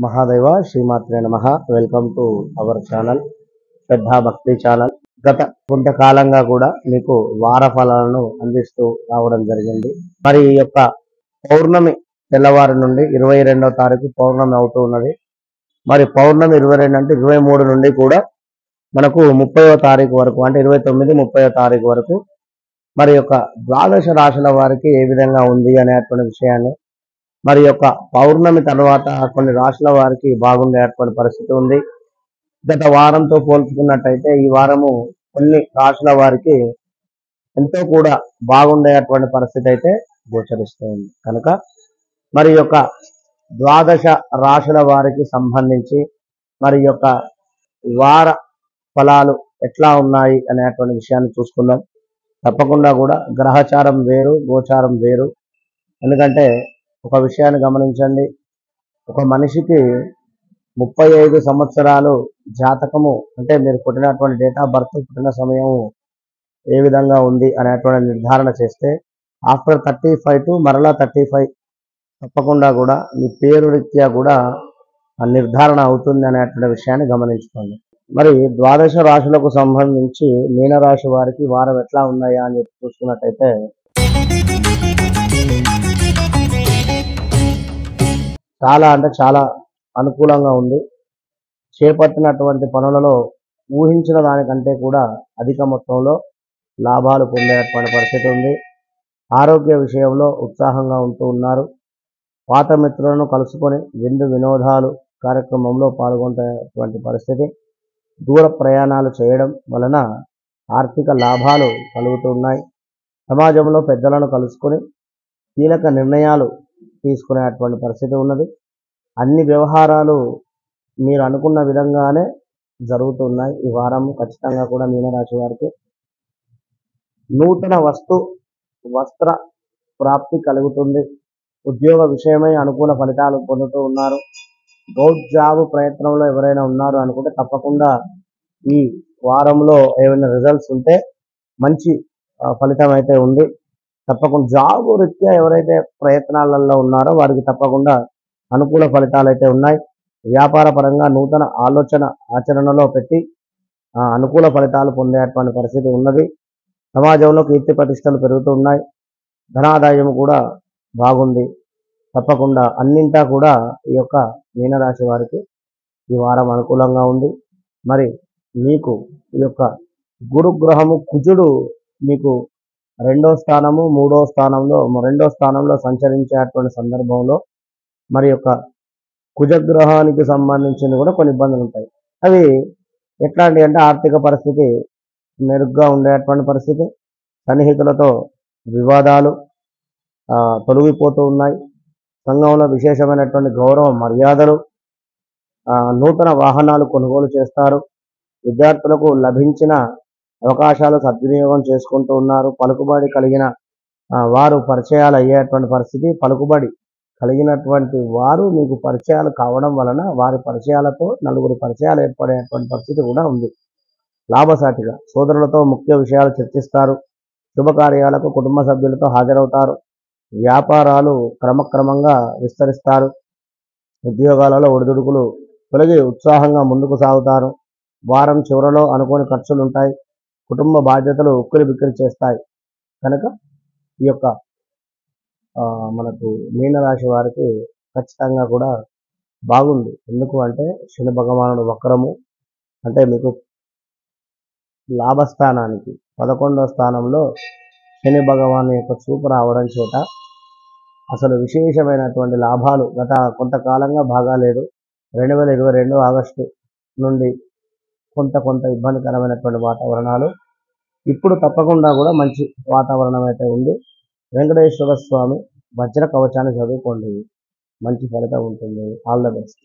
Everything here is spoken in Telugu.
మహాదేవ శ్రీమాత్రే నమః. వెల్కమ్ టు అవర్ ఛానల్ శ్రద్ధా భక్తి ఛానల్. గత కొంతకాలంగా కూడా మీకు వార ఫలాలను అందిస్తూ రావడం జరిగింది. మరి ఈ యొక్క పౌర్ణమి తెల్లవారి నుండి 22వ తారీఖు పౌర్ణమి అవుతూ ఉన్నది. మరి పౌర్ణమి 22 అంటే 23 నుండి కూడా మనకు 30వ తారీఖు వరకు అంటే 29, 30వ తారీఖు వరకు మరి యొక్క ద్వాదశ రాశుల వారికి ఏ విధంగా ఉంది అనేటువంటి విషయాన్ని, మరి యొక్క పౌర్ణమి తర్వాత కొన్ని రాశుల వారికి బాగుండేటువంటి పరిస్థితి ఉంది. గత వారంతో పోల్చుకున్నట్టయితే ఈ వారము కొన్ని రాశుల వారికి ఎంతో కూడా బాగుండేటువంటి పరిస్థితి అయితే గోచరిస్తుంది. కనుక మరి యొక్క ద్వాదశ రాశుల వారికి సంబంధించి మరి యొక్క వార ఫలాలు ఎట్లా ఉన్నాయి అనేటువంటి విషయాన్ని చూసుకుందాం. తప్పకుండా కూడా గ్రహచారం వేరు, గోచారం వేరు. ఎందుకంటే ఒక విషయాన్ని గమనించండి, ఒక మనిషికి 35 సంవత్సరాలు జాతకము అంటే మీరు పుట్టినటువంటి డేట్ ఆఫ్ బర్త్, పుట్టిన సమయం ఏ విధంగా ఉంది అనేటువంటి నిర్ధారణ చేస్తే ఆఫ్టర్ 35 టు మరలా 35 తప్పకుండా కూడా మీ పేరు రీత్యా కూడా నిర్ధారణ అవుతుంది అనేటువంటి విషయాన్ని గమనించుకోండి. మరి ద్వాదశ రాశులకు సంబంధించి మీనరాశి వారికి వారం ఎట్లా ఉన్నాయా అని చెప్పి చూసుకున్నట్టయితే చాలా అంటే చాలా అనుకూలంగా ఉంది. చేపట్టినటువంటి పనులలో ఊహించిన దానికంటే కూడా అధిక మొత్తంలో లాభాలు పొందేటువంటి పరిస్థితి ఉంది. ఆరోగ్య విషయంలో ఉత్సాహంగా ఉంటూ ఉన్నారు. పాత మిత్రులను కలుసుకొని విందు వినోదాలు కార్యక్రమంలో పాల్గొనేటువంటి పరిస్థితి. దూర ప్రయాణాలు చేయడం వలన ఆర్థిక లాభాలు కలుగుతున్నాయి. సమాజంలో పెద్దలను కలుసుకొని కీలక నిర్ణయాలు తీసుకునేటువంటి పరిస్థితి ఉన్నది. అన్ని వ్యవహారాలు మీరు అనుకున్న విధంగానే జరుగుతున్నాయి. ఈ వారం ఖచ్చితంగా కూడా మీనరాశి వారికి నూతన వస్త్ర ప్రాప్తి కలుగుతుంది. ఉద్యోగ విషయమై అనుకూల ఫలితాలు పొందుతూ ఉన్నారు. గౌట్ జాబ్ ప్రయత్నంలో ఎవరైనా ఉన్నారు అనుకుంటే తప్పకుండా ఈ వారంలో ఏమైనా రిజల్ట్స్ ఉంటే మంచి ఫలితం అయితే ఉంది. తప్పకుండా జాబ్ రీత్యా ఎవరైతే ప్రయత్నాలలో ఉన్నారో వారికి తప్పకుండా అనుకూల ఫలితాలు అయితే ఉన్నాయి. వ్యాపార పరంగా నూతన ఆలోచన ఆచరణలో పెట్టి అనుకూల ఫలితాలు పొందేటువంటి పరిస్థితి ఉన్నది. సమాజంలో కీర్తి ప్రతిష్టలు పెరుగుతూ ఉన్నాయి. ధనాదాయం కూడా బాగుంది. తప్పకుండా అన్నింటా కూడా ఈ యొక్క మీనరాశి వారికి ఈ వారం అనుకూలంగా ఉంది. మరి మీకు ఈ యొక్క గురుగ్రహము కుజుడు మీకు 2వ స్థానము, 3వ స్థానంలో 2వ స్థానంలో సంచరించేటువంటి సందర్భంలో మరి యొక్క కుజగ్రహానికి సంబంధించిన కూడా కొన్ని ఇబ్బందులు ఉంటాయి. అవి ఎట్లాంటి అంటే ఆర్థిక పరిస్థితి మెరుగ్గా ఉండేటువంటి పరిస్థితి, సన్నిహితులతో వివాదాలు తొలగిపోతూ ఉన్నాయి. సంఘంలో విశేషమైనటువంటి గౌరవ మర్యాదలు, నూతన వాహనాలు కొనుగోలు చేస్తారు. విద్యార్థులకు లభించిన అవకాశాలు సద్వినియోగం చేసుకుంటూ ఉన్నారు. పలుకుబడి కలిగిన వారు పరిచయాలు అయ్యేటువంటి పరిస్థితి, పలుకుబడి కలిగినటువంటి వారు మీకు పరిచయాలు కావడం వలన వారి పరిచయాలతో నలుగురు పరిచయాలు ఏర్పడేటువంటి పరిస్థితి కూడా ఉంది. లాభసాటిగా సోదరులతో ముఖ్య విషయాలు చర్చిస్తారు. శుభకార్యాలకు కుటుంబ సభ్యులతో హాజరవుతారు. వ్యాపారాలు క్రమక్రమంగా విస్తరిస్తారు. ఉద్యోగాలలో ఒడిదుడుకులు తొలగి ఉత్సాహంగా ముందుకు సాగుతారు. వారం చివరలో అనుకోని ఖర్చులు ఉంటాయి. కుటుంబ బాధ్యతలు ఉక్కిరి బిక్కిరి చేస్తాయి. కనుక ఈ యొక్క మనకు మీనరాశి వారికి ఖచ్చితంగా కూడా బాగుంది. ఎందుకు అంటే శని భగవానుడు వక్రము అంటే మీకు లాభస్థానానికి 11వ స్థానంలో శని భగవాను యొక్క చూపు రావడం చేత అసలు విశేషమైనటువంటి లాభాలు గత కొంతకాలంగా బాగాలేదు. 2022 ఆగస్టు నుండి కొంత ఇబ్బందికరమైనటువంటి వాతావరణాలు, ఇప్పుడు తప్పకుండా కూడా మంచి వాతావరణం అయితే ఉంది. వెంకటేశ్వర స్వామి వజ్ర కవచాన్ని చదువుకోండి, మంచి ఫలితం ఉంటుంది. All the best.